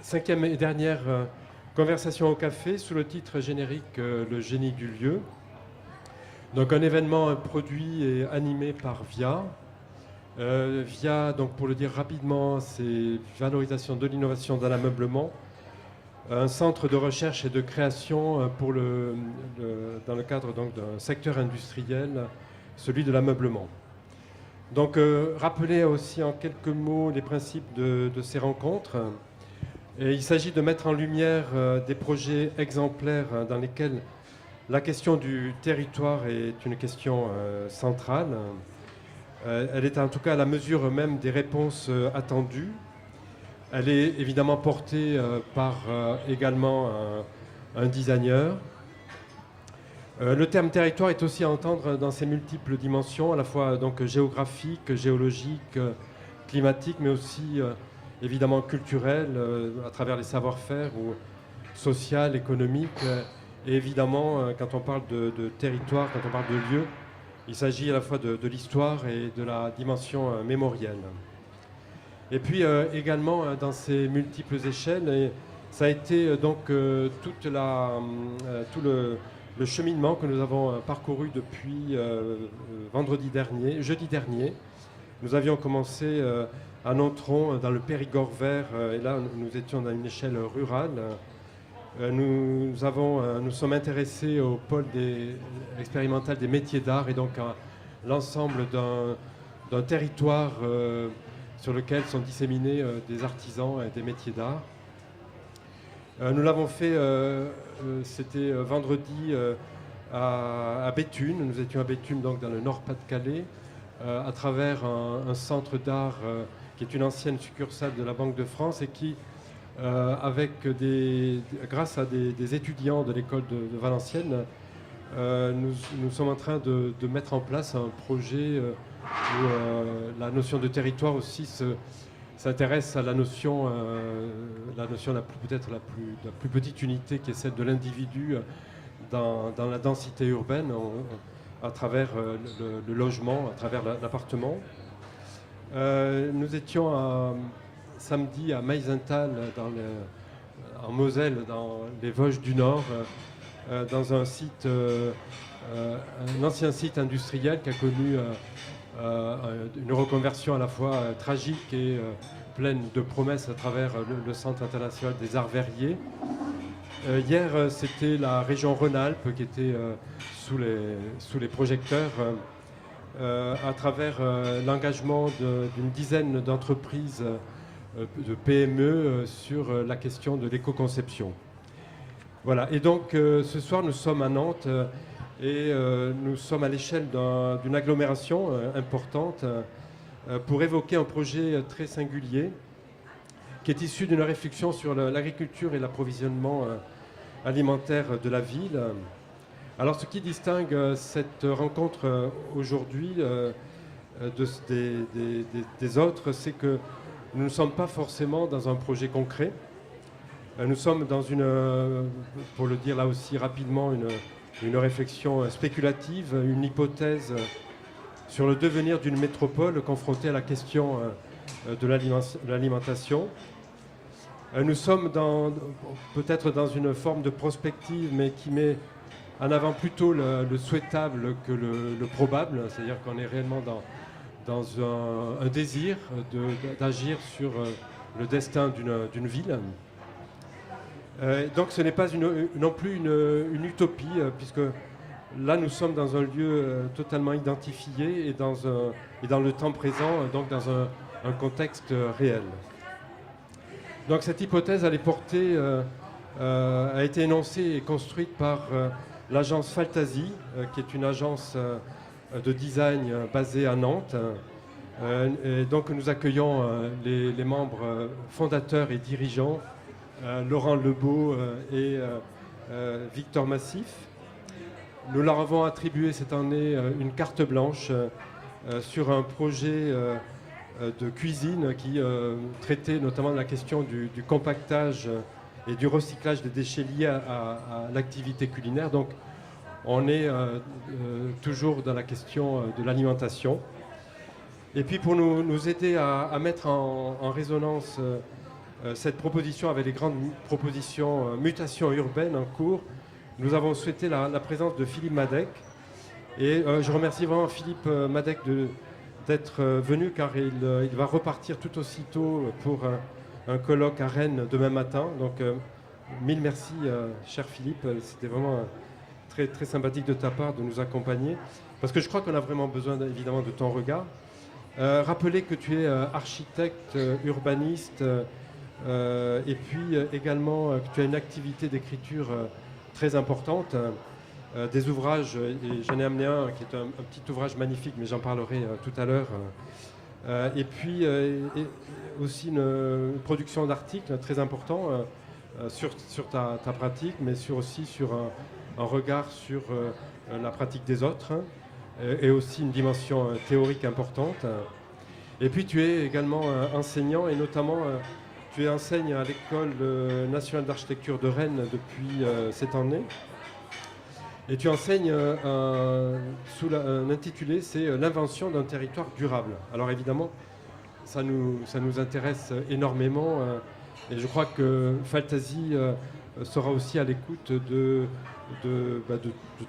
Cinquième et dernière conversation au café sous le titre générique Le génie du lieu. Donc un événement produit et animé par VIA. VIA, donc pour le dire rapidement, c'est Valorisation de l'innovation dans l'ameublement, un centre de recherche et de création dans le cadre donc, d'un secteur industriel, celui de l'ameublement. Donc rappeler aussi en quelques mots les principes de ces rencontres. Et il s'agit de mettre en lumière des projets exemplaires dans lesquels la question du territoire est une question centrale. Elle est en tout cas à la mesure même des réponses attendues. Elle est évidemment portée par également un designer. Le terme territoire est aussi à entendre dans ses multiples dimensions, à la fois donc géographique, géologique, climatique, mais aussi évidemment culturel, à travers les savoir-faire, ou social, économique. Et évidemment, quand on parle de territoire, quand on parle de lieu, il s'agit à la fois de l'histoire et de la dimension mémorielle. Et puis également, dans ces multiples échelles, et ça a été donc tout le cheminement que nous avons parcouru depuis jeudi dernier. Nous avions commencé à Nontron, dans le Périgord vert, et là nous étions dans une échelle rurale. Nous sommes intéressés au pôle expérimental des métiers d'art et donc à l'ensemble d'un territoire sur lequel sont disséminés des artisans et des métiers d'art. Nous l'avons fait, c'était vendredi à Béthune. Nous étions à Béthune, donc dans le Nord-Pas-de-Calais, à travers un centre d'art qui est une ancienne succursale de la Banque de France et qui, grâce à des étudiants de l'école de Valenciennes, nous sommes en train de mettre en place un projet où la notion de territoire aussi s'intéresse à la notion peut-être la plus petite unité, qui est celle de l'individu dans la densité urbaine, à travers le logement, à travers l'appartement. Nous étions samedi à Meisenthal, en Moselle, dans les Vosges du Nord, dans un site, un ancien site industriel qui a connu une reconversion à la fois tragique et pleine de promesses à travers le Centre international des arts verriers. Hier, c'était la région Rhône-Alpes qui était sous les projecteurs à travers l'engagement d'une dizaine d'entreprises de PME sur la question de l'éco-conception. Voilà, et donc ce soir nous sommes à Nantes et nous sommes à l'échelle d'une agglomération importante pour évoquer un projet très singulier qui est issu d'une réflexion sur l'agriculture et l'approvisionnement alimentaire de la ville. Alors ce qui distingue cette rencontre aujourd'hui des autres, c'est que nous ne sommes pas forcément dans un projet concret. Nous sommes dans pour le dire là aussi rapidement, une réflexion spéculative, une hypothèse sur le devenir d'une métropole confrontée à la question de l'alimentation. Nous sommes peut-être dans une forme de prospective, mais qui met en avant plutôt le souhaitable que le probable, c'est-à-dire qu'on est réellement dans un désir d'agir sur le destin d'une ville. Donc ce n'est pas non plus une utopie, puisque là nous sommes dans un lieu totalement identifié et dans le temps présent, donc dans un contexte réel. Donc cette hypothèse, elle est portée, a été énoncée et construite par l'agence Faltasi, qui est une agence de design basée à Nantes. Et donc nous accueillons les membres fondateurs et dirigeants, Laurent Lebeau et Victor Massif. Nous leur avons attribué cette année une carte blanche sur un projet de cuisine qui traitait notamment de la question du compactage et du recyclage des déchets liés à l'activité culinaire. Donc on est toujours dans la question de l'alimentation. Et puis pour nous aider à mettre en résonance cette proposition avec les grandes propositions mutations urbaines en cours, nous avons souhaité la présence de Philippe Madec. Et je remercie vraiment Philippe Madec d'être venu, car il va repartir tout aussitôt pour un colloque à Rennes demain matin. Donc, mille merci, cher Philippe. C'était vraiment très, très sympathique de ta part de nous accompagner, parce que je crois qu'on a vraiment besoin, évidemment, de ton regard. Rappeler que tu es architecte, urbaniste, et puis également que tu as une activité d'écriture très importante. Des ouvrages, et j'en ai amené un qui est un petit ouvrage magnifique, mais j'en parlerai tout à l'heure. Et puis aussi une production d'articles très important sur ta pratique, mais aussi sur un regard sur la pratique des autres, et aussi une dimension théorique importante. Et puis tu es également enseignant, et notamment tu enseignes à l'École nationale d'architecture de Rennes depuis cette année. Et tu enseignes sous un intitulé, c'est l'invention d'un territoire durable. Alors évidemment, ça nous intéresse énormément, et je crois que Faltasi sera aussi à l'écoute de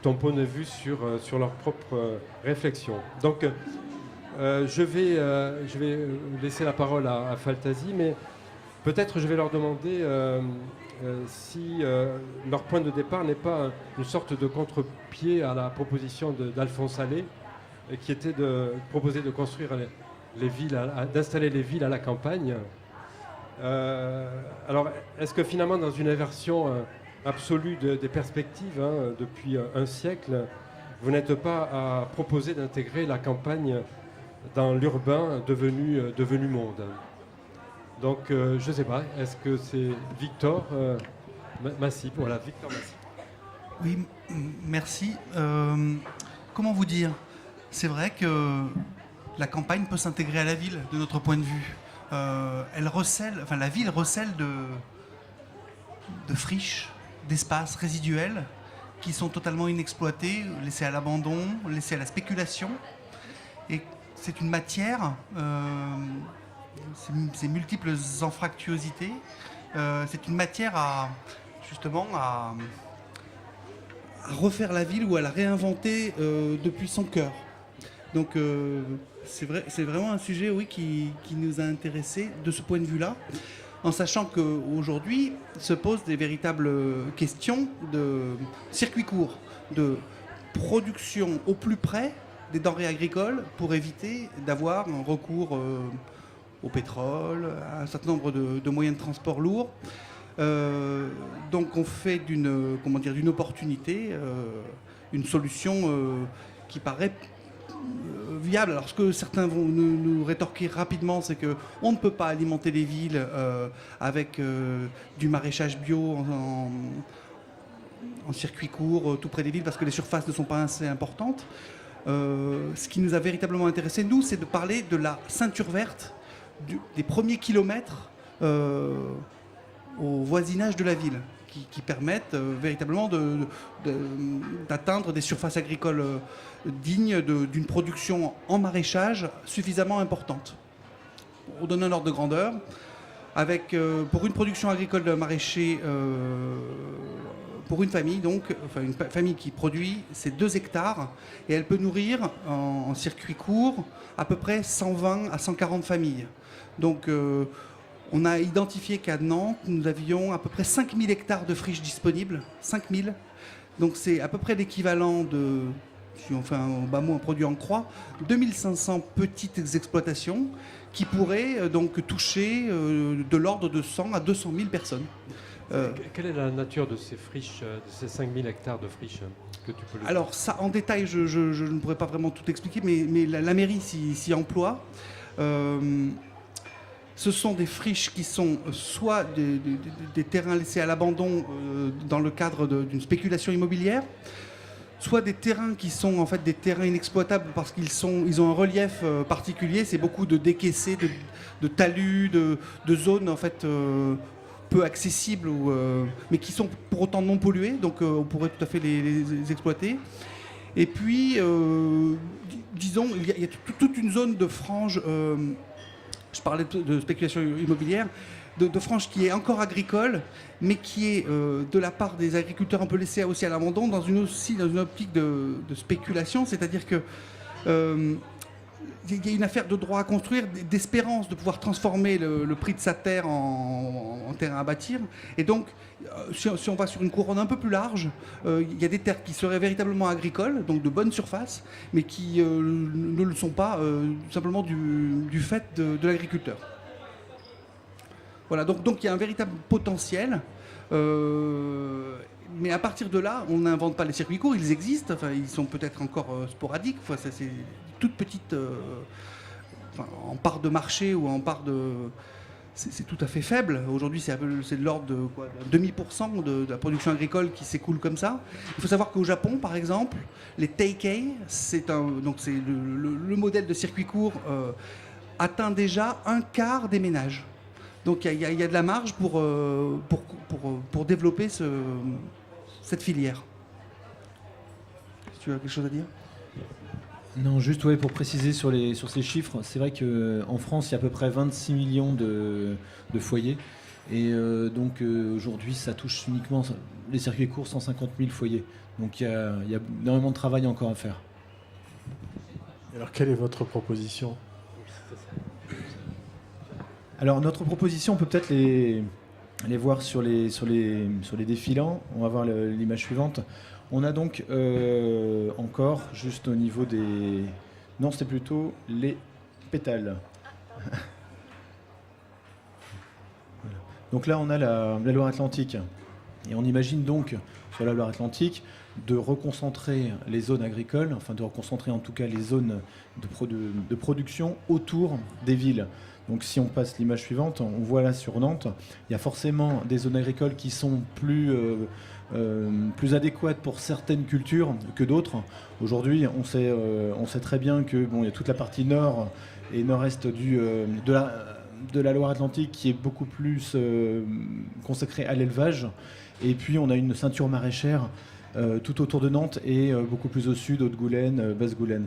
ton point de vue sur leur propre réflexion. Donc je vais laisser la parole à Faltasi, mais peut-être je vais leur demander si leur point de départ n'est pas une sorte de contre-pied à la proposition d'Alphonse Allais, qui était de proposer de construire les villes, d'installer les villes à la campagne. Alors, est-ce que finalement, dans une inversion absolue des perspectives, depuis un siècle, vous n'êtes pas à proposer d'intégrer la campagne dans l'urbain devenu monde? Donc, je ne sais pas, est-ce que c'est Victor Massip? Voilà, Victor Massip. Oui, merci. Comment vous dire? C'est vrai que la campagne peut s'intégrer à la ville, de notre point de vue. La ville recèle de friches, d'espaces résiduels qui sont totalement inexploités, laissés à l'abandon, laissés à la spéculation. Et c'est une matière... ces multiples anfractuosités, c'est une matière à refaire la ville ou à la réinventer depuis son cœur. Donc c'est vraiment un sujet, oui, qui nous a intéressés de ce point de vue-là, en sachant qu'aujourd'hui se posent des véritables questions de circuit court, de production au plus près des denrées agricoles pour éviter d'avoir un recours au pétrole, à un certain nombre de moyens de transport lourds. Donc on fait d'une opportunité une solution qui paraît viable. Alors ce que certains vont nous rétorquer rapidement, c'est qu'on ne peut pas alimenter les villes avec du maraîchage bio en circuit court tout près des villes, parce que les surfaces ne sont pas assez importantes. Ce qui nous a véritablement intéressé, nous, c'est de parler de la ceinture verte, des premiers kilomètres au voisinage de la ville, qui permettent véritablement d'atteindre des surfaces agricoles dignes d'une production en maraîchage suffisamment importante. Pour donner un ordre de grandeur, pour une production agricole de maraîcher, pour une famille, une famille qui produit, c'est 2 hectares, et elle peut nourrir en circuit court à peu près 120 à 140 familles. Donc on a identifié qu'à Nantes, nous avions à peu près 5000 hectares de friches disponibles. 5000. Donc c'est à peu près l'équivalent de, si on fait un bas mot, un produit en croix, 2500 petites exploitations qui pourraient donc toucher de l'ordre de 100 à 200 000 personnes. Quelle est la nature de ces friches, de ces 5000 hectares de friches que tu peux Alors ça, en détail, je ne pourrais pas vraiment tout expliquer, mais la mairie s'y emploie. Ce sont des friches qui sont soit des terrains laissés à l'abandon dans le cadre d'une spéculation immobilière, soit des terrains qui sont en fait des terrains inexploitables parce qu'ils ont un relief particulier. C'est beaucoup de décaissés, de talus, de zones en fait peu accessibles, mais qui sont pour autant non polluées, donc on pourrait tout à fait les exploiter. Et puis, disons, il y a toute une zone de franges. Je parlais de spéculation immobilière. de frange qui est encore agricole, mais qui est de la part des agriculteurs un peu laissés aussi à l'abandon, dans une optique de spéculation, c'est-à-dire que il y a une affaire de droit à construire, d'espérance de pouvoir transformer le prix de sa terre en terrain à bâtir. Et donc, si on va sur une couronne un peu plus large, il y a des terres qui seraient véritablement agricoles, donc de bonne surface, mais qui ne le sont pas simplement du fait de l'agriculteur. Voilà, donc il y a un véritable potentiel. Mais à partir de là, on n'invente pas les circuits courts, ils existent, enfin, ils sont peut-être encore sporadiques, enfin, c'est toute petite, en part de marché ou en part de... C'est tout à fait faible. Aujourd'hui, c'est de l'ordre de 0,5% de la production agricole qui s'écoule comme ça. Il faut savoir qu'au Japon, par exemple, les Teikei, c'est le modèle de circuit court atteint déjà un quart des ménages. Donc il y a de la marge pour développer cette filière. Tu as quelque chose à dire ? Non, juste pour préciser sur ces chiffres, c'est vrai qu'en France, il y a à peu près 26 millions de foyers. Et donc aujourd'hui, ça touche uniquement les circuits courts, 150 000 foyers. Donc il y a énormément de travail encore à faire. Alors quelle est votre proposition ? Alors notre proposition, on peut peut-être les voir sur les défilants. On va voir l'image suivante. On a donc encore, juste au niveau des... Non, c'était plutôt les pétales. Voilà. Donc là, on a la Loire-Atlantique. Et on imagine donc, sur la Loire-Atlantique, de reconcentrer les zones agricoles, enfin de reconcentrer en tout cas les zones de production autour des villes. Donc si on passe l'image suivante, on voit là sur Nantes, il y a forcément des zones agricoles qui sont plus adéquates pour certaines cultures que d'autres. Aujourd'hui, on sait très bien que il y a toute la partie nord et nord-est de la Loire-Atlantique qui est beaucoup plus consacrée à l'élevage. Et puis on a une ceinture maraîchère tout autour de Nantes et beaucoup plus au sud, Haute-Goulaine, Basse-Goulaine.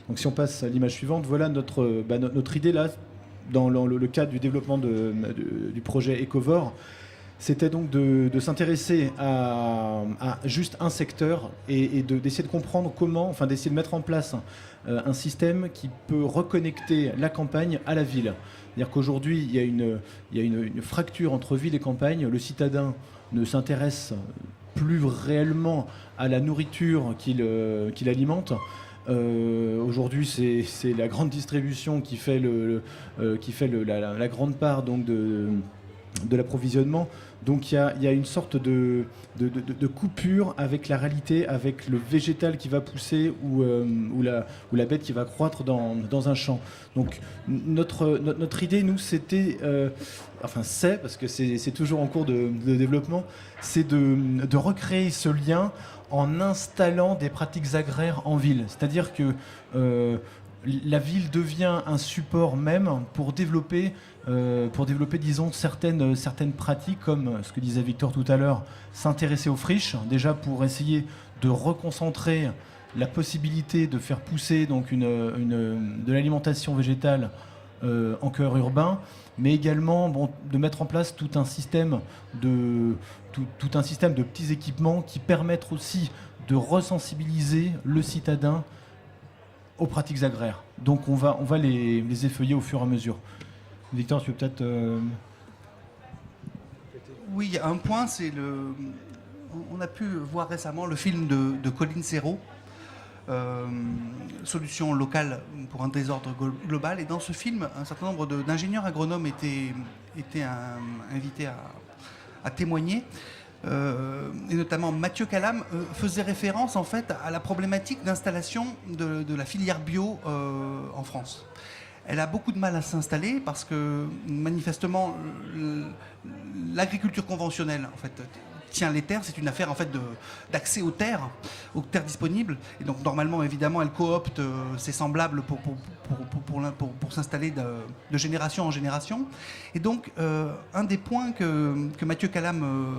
Donc si on passe à l'image suivante, voilà notre idée là, dans le cadre du développement du projet Ecovore, c'était donc de s'intéresser à juste un secteur et d'essayer de comprendre comment, enfin d'essayer de mettre en place un système qui peut reconnecter la campagne à la ville. C'est-à-dire qu'aujourd'hui, il y a une fracture entre ville et campagne. Le citadin ne s'intéresse plus réellement à la nourriture qu'il alimente. Aujourd'hui, c'est la grande distribution qui fait la grande part donc de l'approvisionnement. Donc il y a une sorte de coupure avec la réalité, avec le végétal qui va pousser ou la bête qui va croître dans un champ. Donc notre idée, nous, c'était, parce que c'est toujours en cours de développement, c'est de recréer ce lien en installant des pratiques agraires en ville. C'est-à-dire que la ville devient un support même pour développer, disons, certaines pratiques, comme ce que disait Victor tout à l'heure, s'intéresser aux friches, déjà pour essayer de reconcentrer la possibilité de faire pousser donc de l'alimentation végétale en cœur urbain, mais également de mettre en place tout un système de petits équipements qui permettent aussi de resensibiliser le citadin aux pratiques agraires. Donc on va les effeuiller au fur et à mesure. Victor, tu veux peut-être... Oui, il y a un point, c'est on a pu voir récemment le film de Colin Serrault, Solution locale pour un désordre global. Et dans ce film, un certain nombre d'ingénieurs agronomes étaient invités à témoigner. Et notamment Mathieu Calam faisait référence en fait à la problématique d'installation de la filière bio en France. Elle a beaucoup de mal à s'installer parce que manifestement l'agriculture conventionnelle en fait tient les terres, c'est une affaire en fait d'accès aux terres disponibles, et donc normalement évidemment elle coopte ses semblables pour s'installer de génération en génération. Et donc un des points que Mathieu Calam